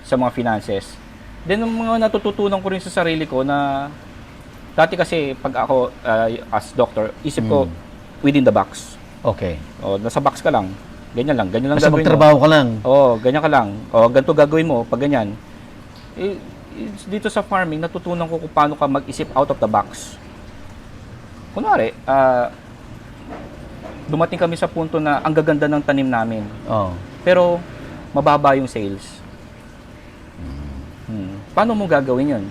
sa mga finances. Then, yung mga natututunan ko rin sa sarili ko na dati kasi pag ako as doctor, isip ko within the box. Okay. O, nasa box ka lang. Ganyan lang Basta gagawin mo. magtrabaho ka lang. Oo, ganyan ka lang. O, ganito gagawin mo pag ganyan. Dito sa farming, natutunan ko kung paano ka mag-isip out of the box. Kunwari, dumating kami sa punto na ang gaganda ng tanim namin. Oh. Pero, mababa yung sales. Paano mo gagawin yun?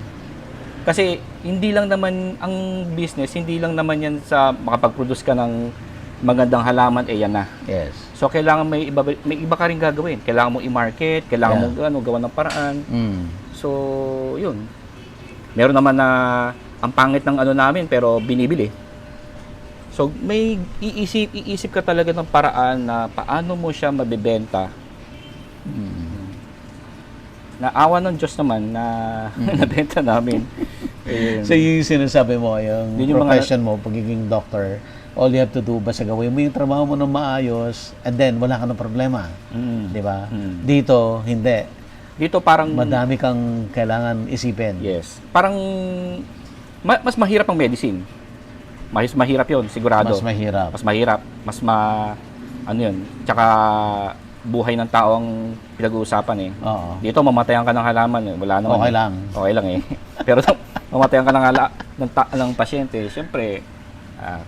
Kasi, hindi lang naman ang business, hindi lang naman yan sa makapag-produce ka ng magandang halaman, yan na. Yes. So, kailangan may iba ka rin gagawin. Kailangan mo i-market, kailangan mo gawa ng paraan. So, yun. Meron naman na ang pangit ng namin pero binibili. So, may iisip ka talaga ng paraan na paano mo siya mabibenta. Naawa ng Diyos naman na nabenta namin. So, yung sinasabi mo, yung Yun yung profession mo, pagiging doctor, all you have to do, basta gawin mo yung trabaho mo ng maayos, and then wala ka ng problema. Di ba? Dito, hindi. Dito parang Madami kang kailangan isipin. yes. Parang mas mahirap ang medicine. Mas mahirap 'yon, sigurado. Mas mahirap. Mas mahirap. Ano 'yun? Tsaka buhay ng tao ang pinag-uusapan eh. Oo. Dito mamatayan ka ng halaman, wala naman. Okay lang. Okay lang eh. Pero mamatayan ka ng pasyente, siyempre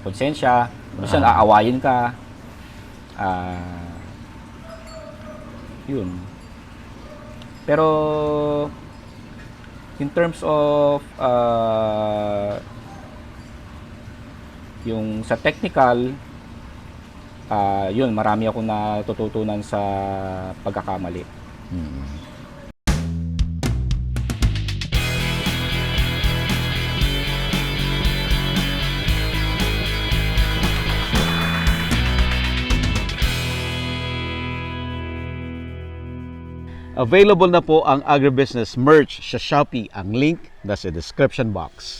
konsensya, minsan aawayin ka. Yun. Pero in terms of yung sa technical, yun, marami akong natututunan sa pagkakamali. Available na po ang agribusiness merch sa Shopee. Ang link nasa description box.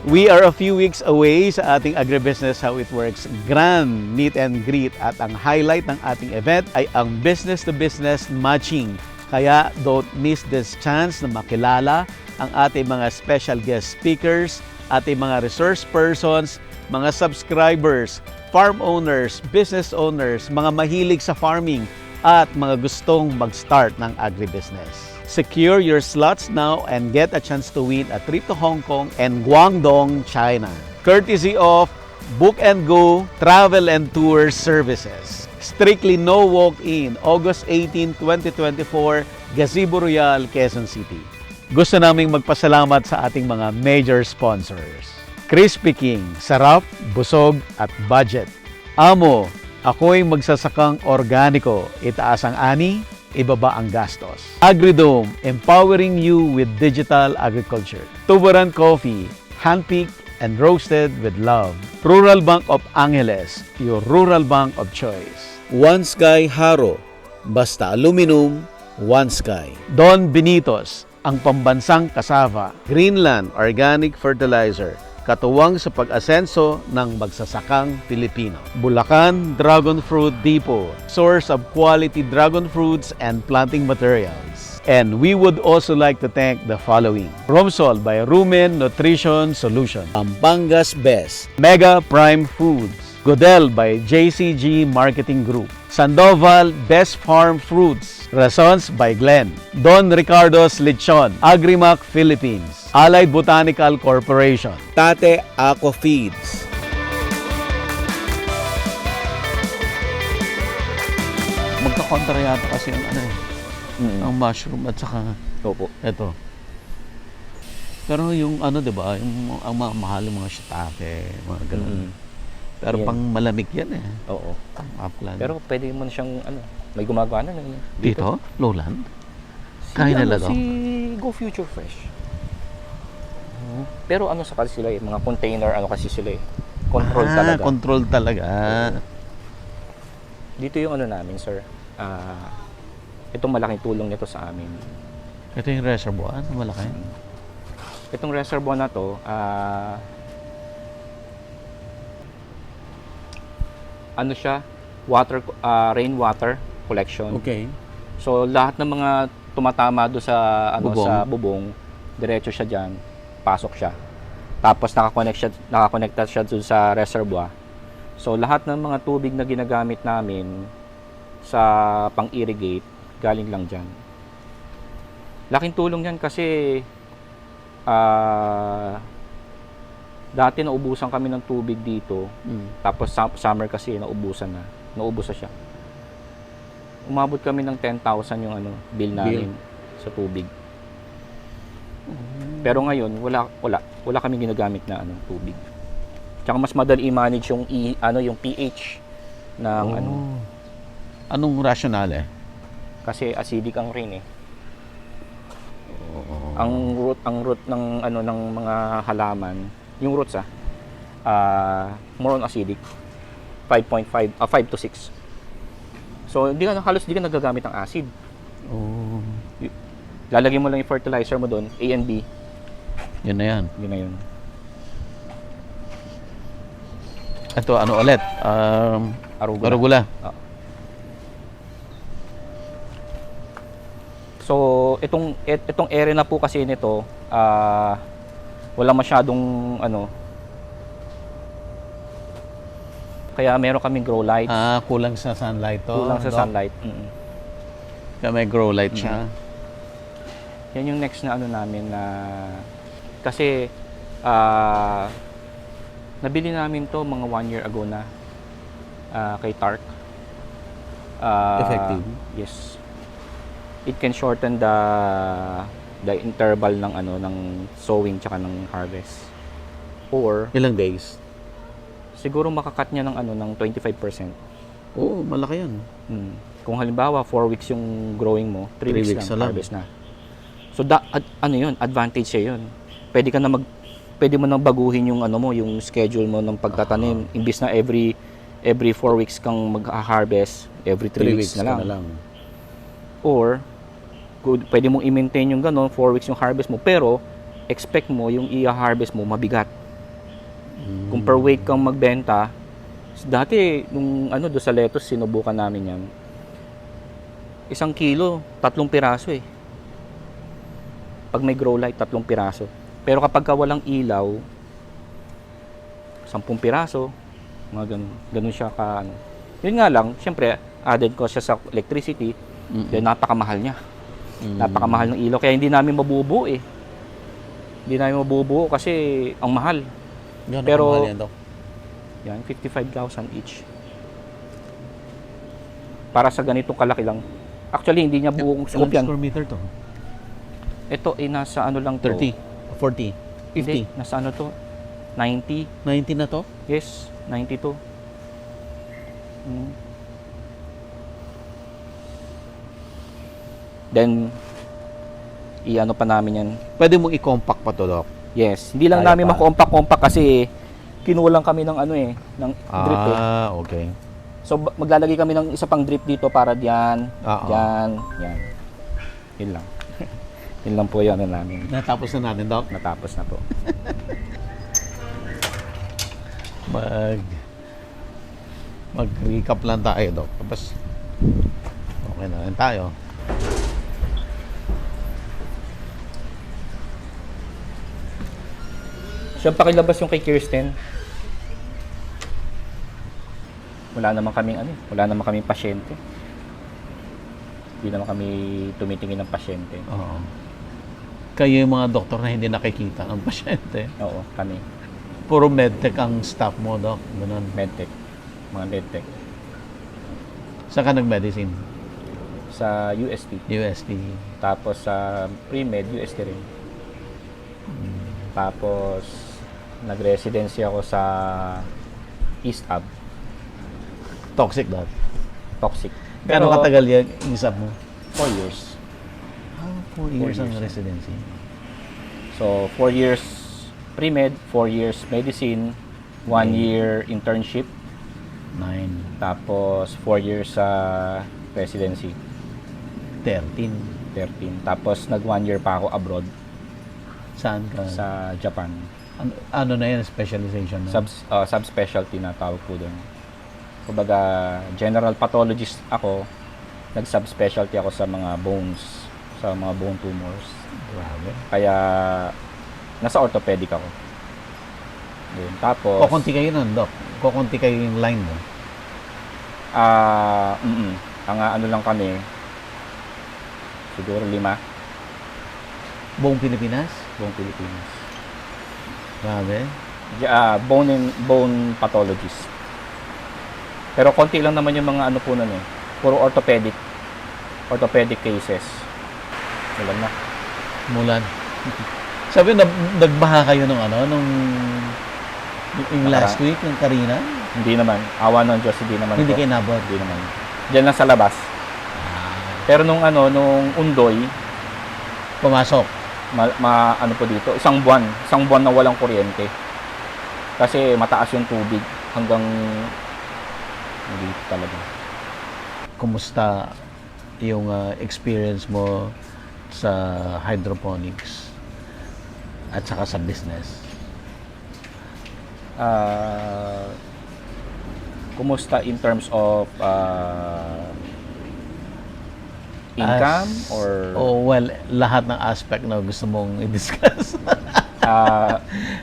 We are a few weeks away sa ating agribusiness How It Works Grand Meet and Greet at ang highlight ng ating event ay ang business-to-business matching. Kaya don't miss this chance na makilala ang ating mga special guest speakers, ating mga resource persons, mga subscribers, farm owners, business owners, mga mahilig sa farming at mga gustong mag-start ng agribusiness. Secure your slots now and get a chance to win a trip to Hong Kong and Guangdong, China. Courtesy of Book and Go Travel and Tour Services. Strictly no walk-in, August 18, 2024, Gazebo Royal, Quezon City. Gusto naming magpasalamat sa ating mga major sponsors. Crispy King, sarap, busog at budget. Amo, ako'y magsasakang organiko, itaas ang ani, ibaba ang gastos. Agridome, empowering you with digital agriculture. Tuburan Coffee, handpicked and roasted with love. Rural Bank of Angeles, your rural bank of choice. One Sky Haro, basta aluminum, One Sky. Don Benitos, ang pambansang kasava. Greenland Organic Fertilizer, katuwang sa pag-asenso ng magsasakang Pilipino. Bulacan Dragon Fruit Depot, source of quality dragon fruits and planting materials. And we would also like to thank the following. Romsol by Rumen Nutrition Solution. Pampangas Best. Mega Prime Foods. Godel by JCG Marketing Group. Sandoval Best Farm Fruits. Razons by Glenn. Don Ricardo's Lechon. Agrimac Philippines. Allied Botanical Corporation. Tate Aqua Feeds. Magkakontra yata kasi ang ang mushroom at saka Opo. ito. Pero yung di ba, yung ang mga mahal yung mga shiitake, mga ganun. Pero Yan. pang malamig yan eh. Oo. Pang upland. Pero pwede mo na siyang may gumagawa na dito, lowland. Kaya nila to. Si Go Future Fresh. Pero sa kasi sila mga container kasi sila control talaga. Control talaga. Dito yung namin, sir. Itong malaking tulong nito sa amin. Ito yung reservoir, malaki. Itong reservoir na to, ano siya, rainwater collection. Okay. So lahat ng mga tumatama do sa Bubong. sa bubong, diretso siya diyan, pasok siya. Tapos nakakonekta siya dun sa reservoir. So lahat ng mga tubig na ginagamit namin sa pang-irrigate galing lang diyan. Laking tulong 'yan kasi dati naubusan kami ng tubig dito. Tapos summer kasi naubos na siya. Umabot kami ng 10,000 yung bill namin sa tubig. Pero ngayon wala kaming ginagamit na tubig. Tsaka mas madali i-manage yung yung pH ng Anong rationale? kasi acidic ang rain eh. Ang root ng ng mga halaman, yung roots more on acidic. 5 to 6. So halos di ka nagagamit ng acid. Lalagyan mo lang yung fertilizer mo doon, A and B. Yun na yan. Yun na yun. Ito, ano ulit? Arugula. So, itong area na po kasi nito, wala masyadong kaya meron kaming grow lights. Kulang sa sunlight to. Kulang sa sunlight. Kaya may grow light siya. Yan yung next na namin na kasi nabili namin to mga 1 year ago na kay Tark. Effective? Yes. It can shorten the interval ng sowing tsaka ng harvest. Or Ilang days? siguro makakat niya ng 25%. Malaki yan. Kung halimbawa 4 weeks yung growing mo, 3 weeks lang harvest na. So yun, advantage siya yun. Pwede mo nang baguhin yung yung schedule mo ng pagtatanim. Imbis na every 4 weeks kang mag-harvest, every 3 weeks na lang. Or pwede mong i-maintain yung 4 weeks yung harvest mo, pero expect mo yung i-harvest mo mabigat. Kung per weight kang magbenta, dati nung do sa lettuce sinubukan namin yan. 1 kilo, 3 piraso eh. Pag may grow light, 3 piraso. Pero kapag walang ilaw, 10 piraso, mga ganun siya ka Yun nga lang, syempre, added ko siya sa electricity, then napakamahal niya. Napakamahal ng ilaw, kaya hindi namin mabubuo eh. Hindi namin mabubuo kasi ang mahal. Pero yan, 55,000 each. Para sa ganitong kalaki lang. Actually, hindi niya buong scoop yan. Square meter to? Ito ay nasa lang to. 30, 40, 50. Hindi, nasa to? 90. 90 na to? Yes, 92. Then, pa namin yan. Pwede mong i-compact pa to, Doc? Yes, hindi lang namin makompak-compact kasi kinulang kami ng ng drip eh. Okay. So maglalagay kami ng isa pang drip dito para diyan, diyan, yan. Yun lang. Yun lang po yun namin. Natapos na natin, Doc? Natapos na po. Mag-recap lang tayo, Doc. Tapos okay na rin tayo. Siya pakilabas yung kay Kirsten. Wala naman kaming pasyente. Hindi naman kami tumitingin ng pasyente. Oo. Kayo yung mga doktor na hindi nakikita ng pasyente. Oo, kami. Puro medtech ang staff mo, Doc. Ganun. Medtech. Mga medtech. Saan ka nag-medicine? Sa UST. UST. Tapos sa pre-med, UST rin. Tapos nag-residency ako sa East Ab. Toxic, Doc. Toxic. Gano'ng katagal yung isap mo? 4 years. 4 years ang residency. So, 4 years pre-med, 4 years medicine, 1 year internship, 9. tapos 4 years sa residency, 13. 13. Tapos nag 1 year pa ako abroad Saan ka? sa Japan. Ano na yan? Specialization na? Subspecialty na tawag po doon. Kumbaga, general pathologist ako, nag-subspecialty ako sa mga bones, sa mga bone tumors. Grabe. Kaya, nasa orthopedic ako. Yun. Tapos, Kukunti kayo nun, Doc. Kukunti kayo yung line mo. ang ano lang kami, siguro 5, Buong Pilipinas? buong Pilipinas. Grabe. Bone pathologist. Pero konti lang naman yung mga ano po nun eh. Puro orthopedic cases. Wala na. Mulan. Sabi, nagbaha kayo nung yung last week, yung Karina? Hindi naman. Awa ng Diyos, hindi naman Hindi po. kayo nabot. Hindi naman. Diyan lang sa labas. Pero nung Undoy, Pumasok. ano po dito, isang buwan na walang kuryente. Kasi mataas yung tubig hanggang hindi talaga. Kumusta yung experience mo sa hydroponics at saka sa business? Kumusta in terms of income well, lahat ng aspect na gusto mong i-discuss.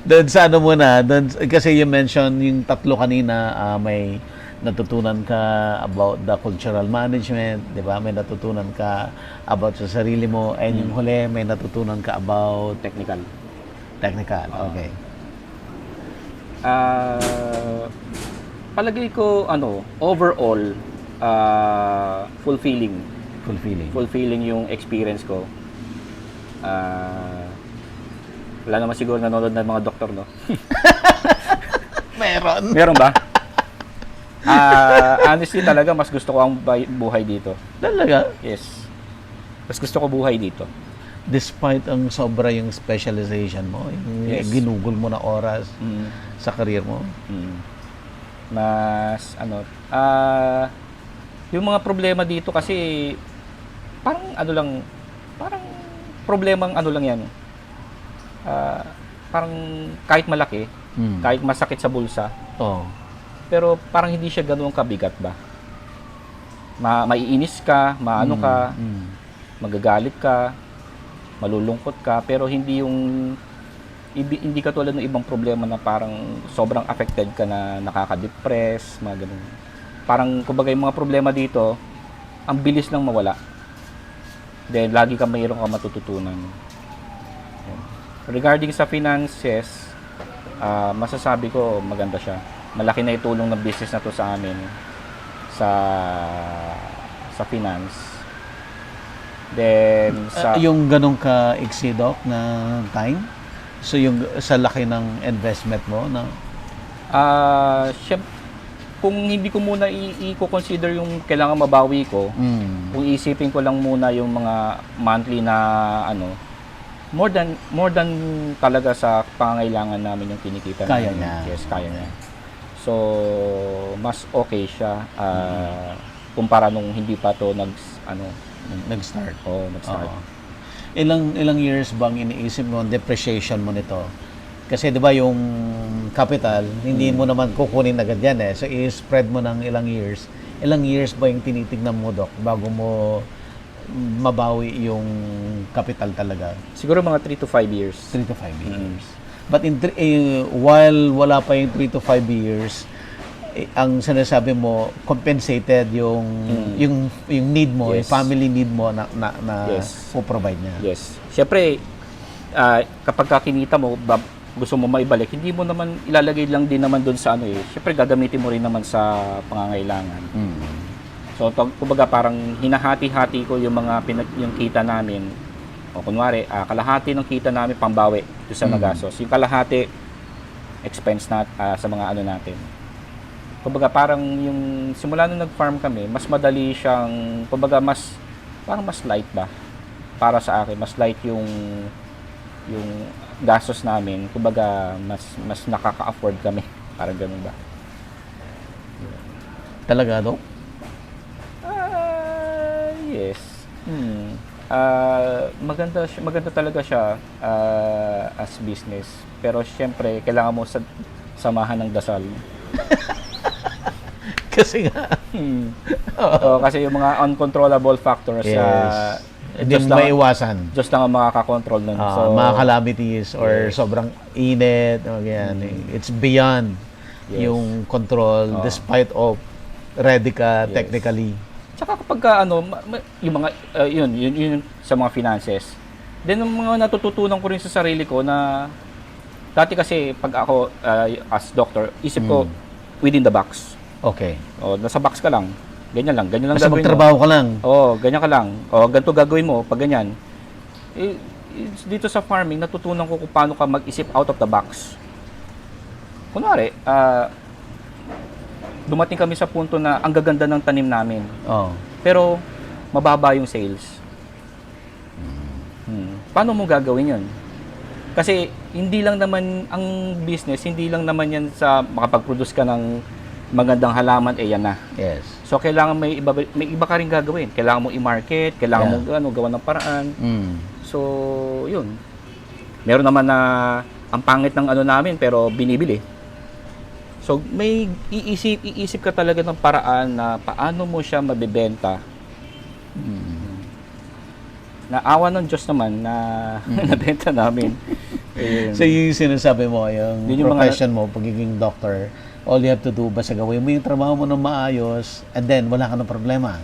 Doon sa ano muna, kasi you mentioned yung tatlo kanina, may natutunan ka about the cultural management, di ba? May natutunan ka about sa sarili mo, and yung huli, may natutunan ka about technical. Okay. Palagay ko overall fulfilling yung experience ko. Wala naman siguro nanonood ng mga doktor, no? Meron ba? Honestly talaga, mas gusto ko ang buhay dito. Talaga? Yes. Mas gusto ko buhay dito. Despite ang sobra yung specialization mo, yung Yes. ginugol mo na oras sa career mo. Mas yung mga problema dito kasi parang parang problemang lang yan. Parang kahit malaki, kahit masakit sa bulsa, pero parang hindi siya ganoon kabigat ba? Maiinis ka, magagalit ka, malulungkot ka, pero hindi katulad ng ibang problema na parang sobrang affected ka na nakaka-depress, mga ganun. Parang kumbaga yung mga problema dito, ang bilis lang mawala. Then lagi ka mayroon ka matututunan. Regarding sa finances, masasabi ko maganda siya. Malaki na itulong ng business na to sa amin sa finance. Then yung ganong ka-iksi, Doc, na time? So yung sa laki ng investment mo na kung hindi ko muna i-consider yung kailangan mabawi ko, kung isipin ko lang muna yung mga monthly na more than talaga sa pangangailangan namin yung kinikita Kaya namin. niya. Yes, kaya niya. So, mas okay siya kumpara nung hindi pa to nag-start. Nag-start. Ilang years bang iniisip mo ang depreciation mo nito? Kasi 'di ba yung capital, hindi mo naman kukunin agad yan eh. So i-spread mo ng ilang years. Ilang years ba yung tinitignan mo, Doc, bago mo mabawi yung capital talaga? Siguro mga 3 to 5 years. 3 to 5 years. But while wala pa yung 3 to 5 years, ang sinasabi mo compensated yung need mo, Yes. yung family need mo na Yes. provide niya. Yes. Siyempre, kapag kakinita mo, gusto mo maibalik, hindi mo naman ilalagay lang din naman doon sa Siyempre, gagamitin mo rin naman sa pangangailangan. So, kumbaga parang hinahati-hati ko yung yung kita namin. O kunwari, kalahati ng kita namin pambawi doon sa nagastos. Yung kalahati, expense sa mga natin. Kumbaga parang yung simula nung nag-farm kami, mas madali siyang, kumbaga parang mas light ba? Para sa akin, mas light yung gastos namin. Kumbaga mas nakaka-afford kami. Parang ganun ba? Talaga, Doc? Yes. Maganda talaga siya as business. Pero syempre, kailangan mo samahan ng dasal. Kasi nga, Kasi yung mga uncontrollable factors, yes. Hindi Diyos mo lang, maiwasan. Diyos lang ang makakakontrol nun. Mga calamities or yes. sobrang init o yan. It's beyond Yes. yung control despite of ready ka Yes. technically. Tsaka kapag yung mga, yun sa mga finances, then yung mga natututunan ko rin sa sarili ko na, dati kasi pag ako as doctor, isip ko within the box. Okay. O, nasa box ka lang. Ganyan lang Basta gagawin mo. magtrabaho ka lang. Oo, ganyan ka lang. O, ganito gagawin mo pag ganyan. Dito sa farming, natutunan ko kung paano ka mag-isip out of the box. Kunwari, dumating kami sa punto na ang gaganda ng tanim namin. Oh. Pero, mababa yung sales. Paano mo gagawin yun? Kasi, hindi lang naman ang business, hindi lang naman yan sa makapag-produce ka ng magandang halaman, yan na. Yes. So, kailangan may iba ka rin gagawin. Kailangan mo i-market, kailangan mo gawa ng paraan. So, yun. Meron naman na ang pangit ng namin, pero binibili. So, may iisip ka talaga ng paraan na paano mo siya mabibenta. Naawa ng Diyos naman na nabenta namin. So, yung sinasabi mo, yung Yun yung profession mo, pagiging doctor, all you have to do, basta gawin mo yung trabaho mo ng maayos, and then, wala ka ng problema.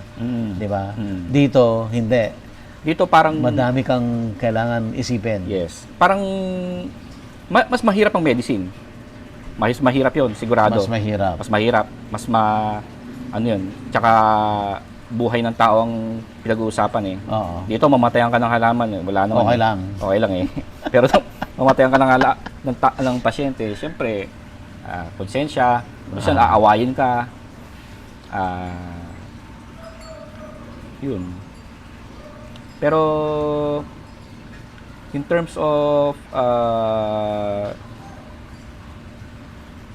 Di ba? Dito, hindi. Dito parang... Madami kang kailangan isipin. Yes. Parang mas mahirap ang medicine. Mas mahirap 'yon, sigurado. Mas mahirap. Mas mahirap. Ano 'yun? Tsaka buhay ng tao ang pinag-uusapan eh. Oo. Dito mamatayan ka ng halaman, wala naman. Okay lang. Okay lang eh. Pero mamatayan ka ng pasyente, siyempre konsensya, minsan aawayin ka. Yun. Pero in terms of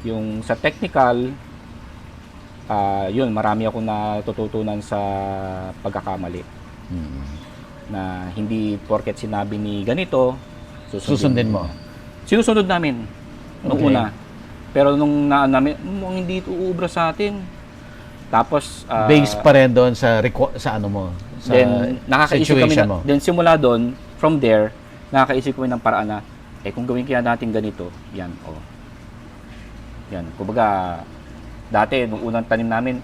yung sa technical, yun, marami akong natututunan sa pagkakamali. Na hindi porket sinabi ni ganito, Susundin mo. Sinusunod namin nung Okay. una. Pero nung namin, hindi ito uubra sa atin. Tapos, Based pa rin doon sa ano mo, sa then, nakakaisip kami situation na, mo. then simula doon, from there, nakakaisip kami ng paraan na, kung gawin kaya natin ganito, yan, Yan, kumbaga, dati, nung unang tanim namin,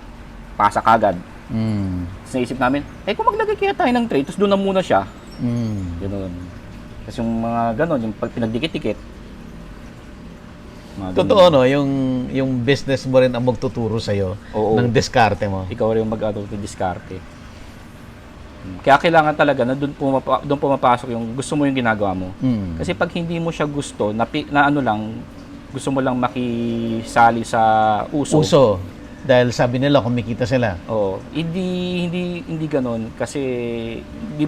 pasa kagad. Tapos naisip namin, kung maglagay kaya tayo ng tray, tapos doon na muna siya. Ganoon. Tapos yung mga ganon, yung pag pinagdikit-dikit. Totoo, no? Yung business mo rin ang magtuturo sa'yo ng diskarte mo. Ikaw rin yung mag-diskarte. Kaya kailangan talaga na doon pumapasok yung gusto mo yung ginagawa mo. Kasi pag hindi mo siya gusto, gusto mo lang makisali sa uso. Dahil sabi nila kumikita sila. Oo, hindi ganoon kasi hindi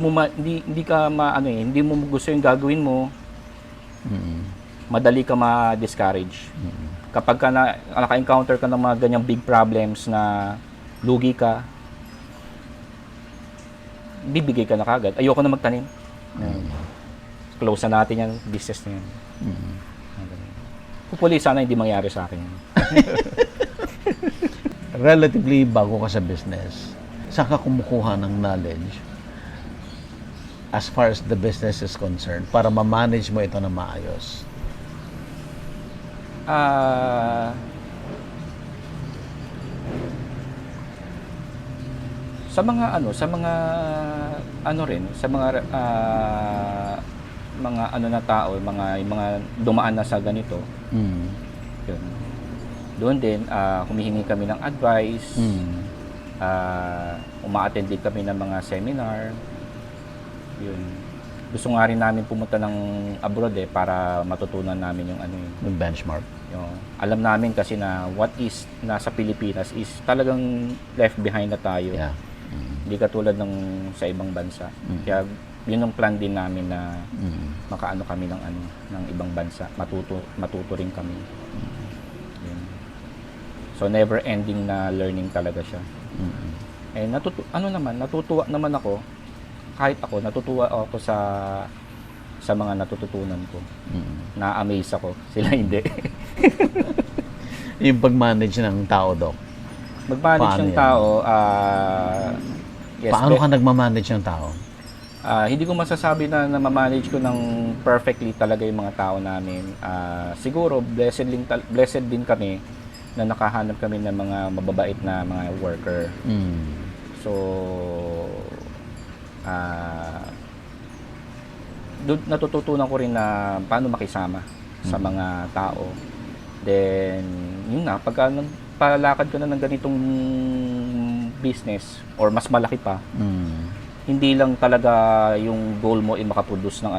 mo gusto yung gagawin mo. Madali ka ma-discourage. Kapag naka-encounter ka ng mga ganyang big problems na lugi ka, bibigay ka na kagad. Ayoko na magtanim. Close na natin yan, business na yan. Hopefully, sana hindi mangyari sa akin. Relatively bago ka sa business, saan ka kumukuha ng knowledge as far as the business is concerned para ma-manage mo ito na maayos? Sa mga na tao, mga dumaan na sa ganito. Yun. Doon din humihingi kami ng advice. Uma-attend din kami ng mga seminar. Yun. Gusto nga rin namin pumunta ng abroad para matutunan namin yung benchmark. Alam namin kasi na what is nasa Pilipinas is talagang left behind na tayo. Yeah. Hindi katulad ng sa ibang bansa. Kaya yun ang plan din namin na makaano kami ng ibang bansa. Matuto rin kami. Yun. So never ending na learning talaga siya. Natutuwa naman ako. Kahit ako, natutuwa ako sa mga natututunan ko. Na-amaze ako. Sila hindi. Yung pag-manage ng tao, Doc. Mag-manage Paano ng yan? tao, yes, Paano ka nagmamanage ng tao? hindi ko masasabi na ma-manage ko ng perfectly talaga yung mga tao namin. Siguro, blessed din kami na nakahanap kami ng mga mababait na mga worker. So, natututunan ko rin na paano makisama sa mga tao. Then, yun na, pagka palakad ka na ng ganitong business or mas malaki pa, hindi lang talaga yung goal mo ay makaproduce ng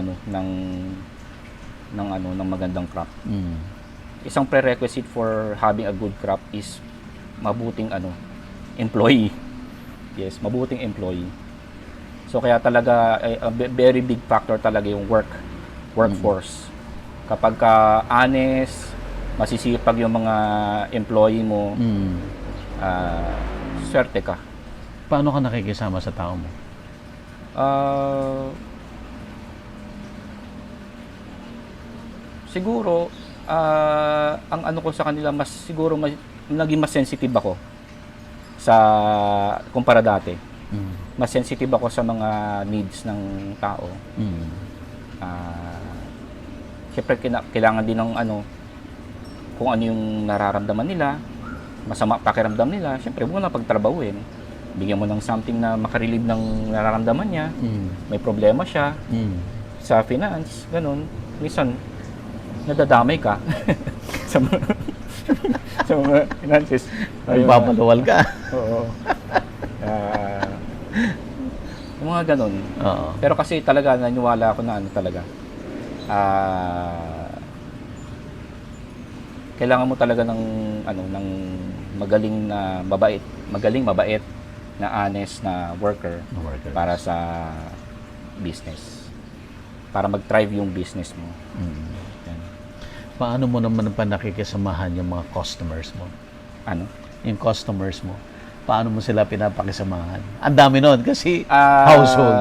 magandang crop. Isang prerequisite for having a good crop is mabuting employee. Yes, mabuting employee. So kaya talaga a very big factor talaga yung workforce. Kapag ka honest, masisipag yung mga employee mo, swerte ka. Paano ka nakikisama sa tao mo? Siguro ang ano ko sa kanila naging mas sensitive ako sa kumpara dati. Mas sensitive ako sa mga needs ng tao. Siyempre kailangan din ng kung ano yung nararamdaman nila, masama pakiramdam nila, siyempre huwag mo na pagtrabahuin. Bigyan mo ng something na makarelieve ng nararamdaman niya. May problema siya sa finance, ganun. Minsan, nadadamay ka sa mga finances. Nagpapaluwal ka. Oo. Yung mga ganun. Oo. Pero kasi talaga, naniwala ako na talaga. Kailangan mo talaga ng magaling mabait na honest na worker para sa business. Para mag-thrive yung business mo. Yan. Paano mo naman pa nakikisamahan yung mga customers mo? Ano? Yung customers mo. Paano mo sila pinapakisamahan? Ang dami nun kasi household.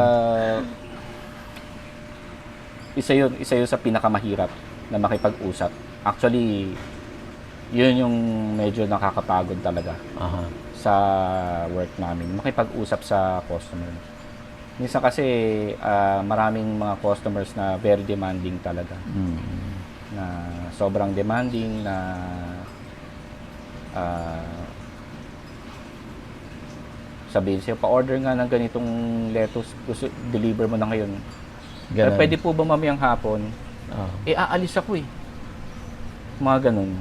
Isa yun sa pinakamahirap na makipag-usap. Actually, yun yung medyo nakakapagod talaga. Sa work namin, makipag-usap sa customer. Minsan kasi maraming mga customers na very demanding talaga. Na sobrang demanding na sabihin sa'yo, pa-order nga ng ganitong lettuce, deliver mo na ngayon. Pero pwede po ba mamayang hapon? Aalis ako eh. Mga ganun.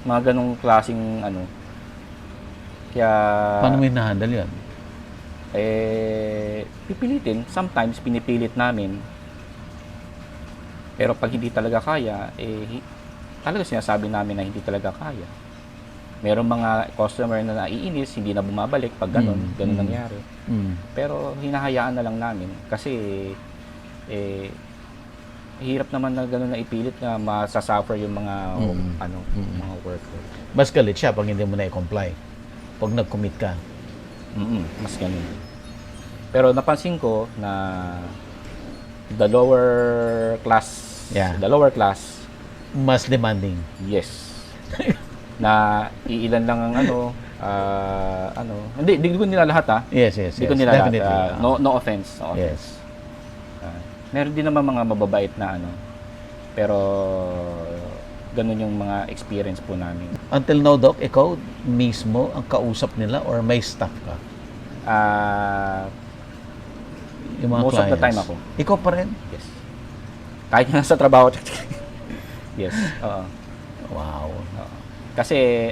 Mga ganung klaseng Kaya, paano mo hinahandle yan? pipilitin. Sometimes, pinipilit namin. Pero pag hindi talaga kaya, talaga sinasabi namin na hindi talaga kaya. Merong mga customer na naiinis, hindi na bumabalik pag ganun nangyari. Pero hinahayaan na lang namin. Kasi, hirap naman na gano'n na ipilit na masasuffer yung mga mga worker. Mas galit siya pag hindi mo na i-comply. Pag nag-commit ka. Mas ganun. Pero napansin ko na the lower class, mas demanding. yes. Na iilan lang ang hindi ko nila lahat Yes. Hindi ko nila lahat. Definitely. No offense. Yes. Meron din naman mga mababait na pero ganun yung mga experience po namin. Until now, Doc, ikaw mismo ang kausap nila or may staff ka? Yung mga Most clients. of the time ako. Ikaw pa rin? Yes. Kahit nga sa trabaho. Yes. Oo. Wow. Kasi,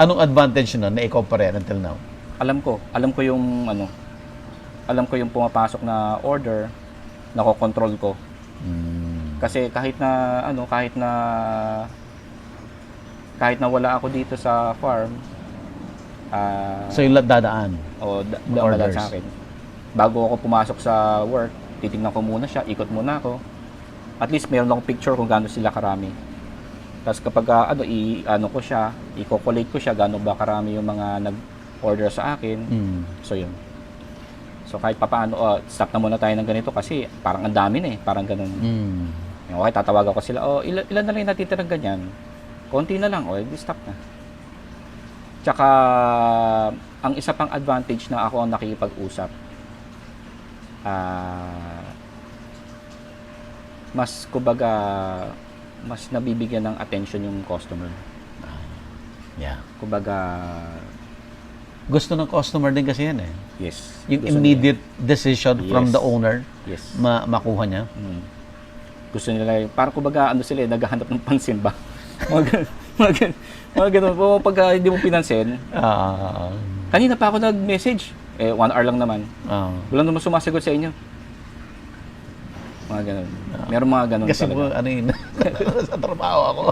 anong advantage nun na ikaw pa rin until now? alam ko yung yung pumapasok na order, nakokontrol ko. Kasi kahit na wala ako dito sa farm, so yung dadaan? o The dadaan orders. sa akin. Bago ako pumasok sa work, titingnan ko muna siya, ikot muna ako. At least meron akong picture kung gaano sila karami. Tapos kapag ko siya, i-collate ko siya gaano ba karami yung mga nag-order sa akin. So yun. So kahit papaano, stop na muna tayo ng ganito kasi parang ang dami na parang ganun. Okay, tatawagan ko sila, ilan na lang yung natitirang ganyan. Konti na lang, edi stop na. Tsaka, ang isa pang advantage na ako ang nakikipag-usap, kumbaga, mas nabibigyan ng attention yung customer. Yeah. Kumbaga, Gusto ng customer din kasi yan eh. yes. Yung gusto immediate decision from Yes. the owner, Yes. makuha niya. Gusto nila, parang kumbaga, sila, naghahanap ng pansin ba? Mga ganun. Pag hindi mo pinansin, kanina pa ako nag-message. 1 hour lang naman. Wala naman sumasagot sa inyo. Mga ganun. Meron mga ganun Kasi talaga. sa trabaho ako.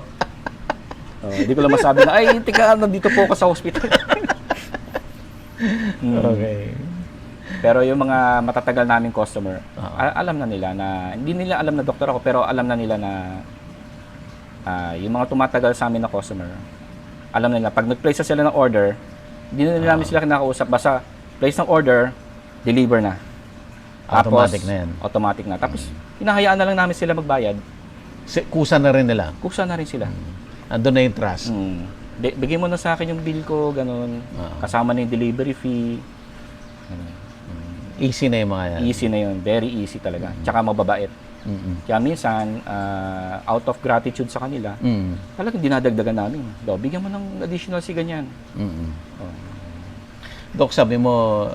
Hindi ko lang masabi na, ay, tika, nandito po ako sa hospital. Okay. Pero yung mga matatagal naming customer, alam na nila na, hindi nila alam na doktor ako, pero alam na nila na yung mga tumatagal sa amin na customer, alam nila, pag nag-place na sila ng order, hindi na nila namin sila kinakausap, basta place ng order, deliver na. Automatic na yan. Automatic na. Tapos, hinahayaan na lang namin sila magbayad. Kusa na rin nila. Kusa na rin sila. Andun na yung trust. Bigyan mo na sa akin yung bill ko, ganun. Kasama na yung delivery fee. Ganun. Easy na yung mga yan. Easy na yun. Very easy talaga. Tsaka mababait. Kaya minsan, out of gratitude sa kanila, talagang dinadagdagan namin. Bigyan mo ng additional si ganyan. Dok, sabi mo,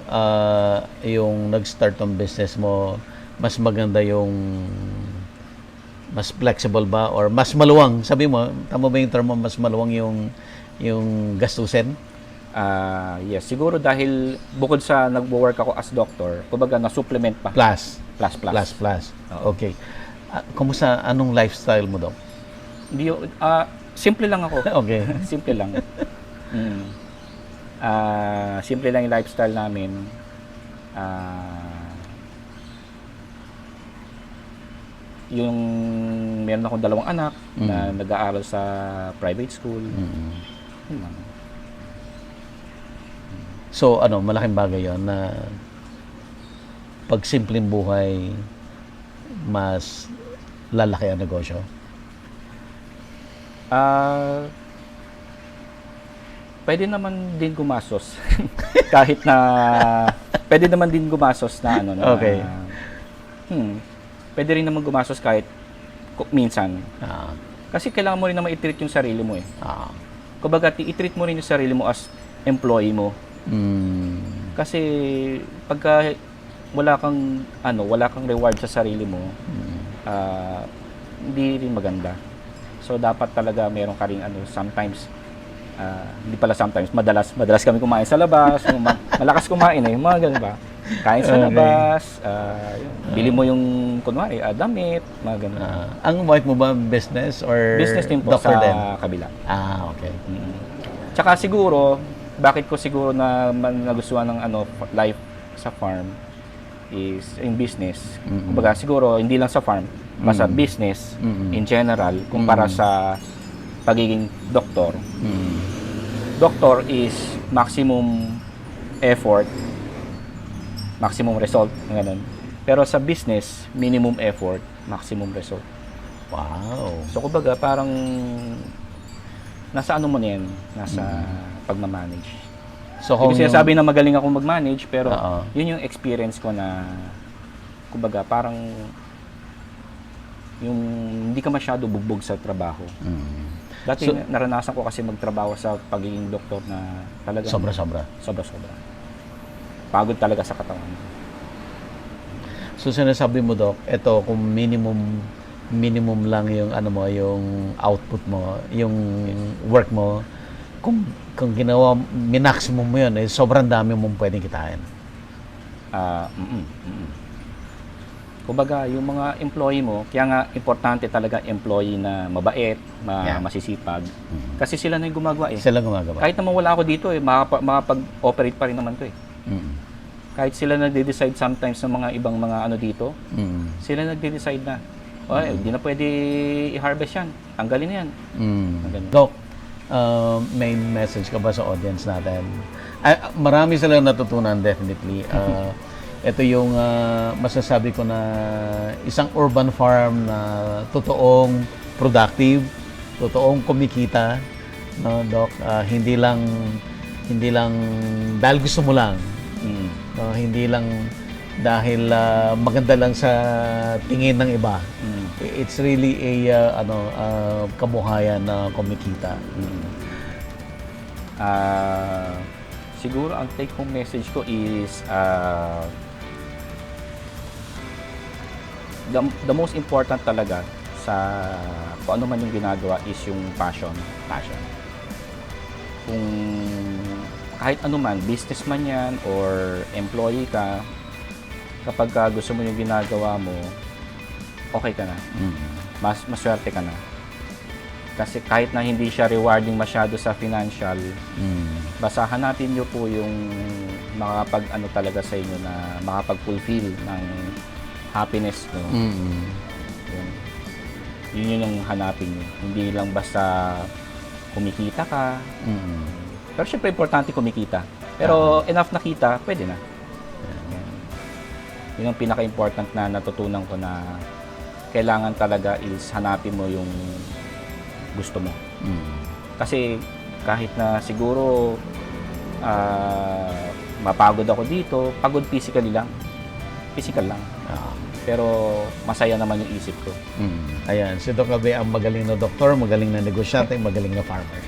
yung nag-start ng business mo, mas maganda yung mas flexible ba or mas maluwang? Sabi mo, tama ba yung term mo, mas maluwang yung gastusin? Yes, siguro dahil bukod sa nagwo-work ako as doctor, kumbaga na-supplement pa. Plus. Plus. Okay. Kumusta, anong lifestyle mo, Dok? Hindi, simple lang ako. Okay. Simple lang. Simple lang yung lifestyle namin. Yung meron akong 2 anak na nag-aaral sa private school. Yun lang. So, malaking bagay yon na pag simpleng buhay, mas lalaki ang negosyo? Pwede naman din gumastos. Kahit na, pwede naman din gumastos na Okay. Pwede rin naman gumastos kahit minsan. Kasi kailangan mo rin naman i-treat yung sarili mo eh. Kumbaga, i-treat mo rin yung sarili mo as employee mo. Kasi pagka wala kang reward sa sarili mo, hindi rin maganda. So dapat talaga meron ka ring sometimes, hindi pala sometimes, madalas kami kumain sa labas, malakas kumain eh, mga ganun ba? Kain sa labas, bili mo yung kunwari, damit, mga ganun. Ang wife mo ba business or Business din po doctor sa din? kabila. Okay. Tsaka siguro, bakit ko siguro na nagustuhan ng life sa farm is in business. Kumbaga siguro hindi lang sa farm, basta business in general kumpara sa pagiging doktor. Doktor is maximum effort, maximum result, ganun. Pero sa business, minimum effort, maximum result. Wow. So kumbaga parang nasa mo na yan, nasa pagmamanage. So, Hindi sinasabi na magaling ako mag-manage, pero Oo. yun yung experience ko na, kumbaga, parang yung hindi ka masyado bugbog sa trabaho. Dati naranasan ko kasi magtrabaho sa pagiging doktor na talaga Sobra-sobra. Sobra-sobra. Pagod talaga sa katawan. So, sinasabi mo, Doc, ito kung minimum lang yung yung output mo, yung work mo, kung ginawa, minaksimum mo yun, sobrang dami mong pwedeng kitain. Kumbaga, yung mga employee mo, kaya nga importante talaga employee na mabait, masisipag. Kasi sila na yung gumagawa eh. Sila gumagawa. Kahit naman wala ako dito eh, makapag-operate pa rin naman to eh. Kahit sila nagde-decide sometimes ng mga ibang mga dito, sila nagde-decide na. Hindi na pwede i-harvest yan. Tanggalin na yan. Doc, may message ka ba sa audience natin? Marami silang natutunan, definitely. Ito yung masasabi ko na isang urban farm na totoong productive, totoong kumikita, no, Doc? Hindi lang Hindi lang dahil gusto mo lang. Mm. Hindi lang dahil maganda lang sa tingin ng iba. Mm. It's really kabuhayan na kumikita. Mm. Siguro ang take home message ko is the most important talaga sa kung ano man yung ginagawa is yung passion. Kung kahit ano man, businessman yan or employee ka, kapag gusto mo yung ginagawa mo, okay ka na. Maswerte ka na. Kasi kahit na hindi siya rewarding masyado sa financial, basta hanapin nyo po yung makakapag-ano talaga sa inyo na makapag-fulfill ng happiness nyo. Yun yung hanapin nyo. Hindi lang basta kumikita ka. Pero syempre importante kumikita. Pero enough na kita, pwede na. Yun ang pinaka-important na natutunan ko na kailangan talaga is hanapin mo yung gusto mo. Kasi kahit na siguro mapagod ako dito, pagod physically lang. Physical lang. Pero masaya naman yung isip ko. Ayan, si Doc Abe ang magaling na doktor, magaling na negosyante, magaling na farmer.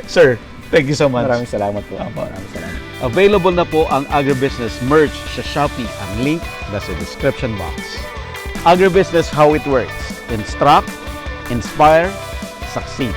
Sir, thank you so much. Maraming salamat po. Maraming salamat. Available na po ang Agribusiness merch sa Shopee. Ang link nasa description box. Agribusiness, how it works. Instruct, inspire, succeed.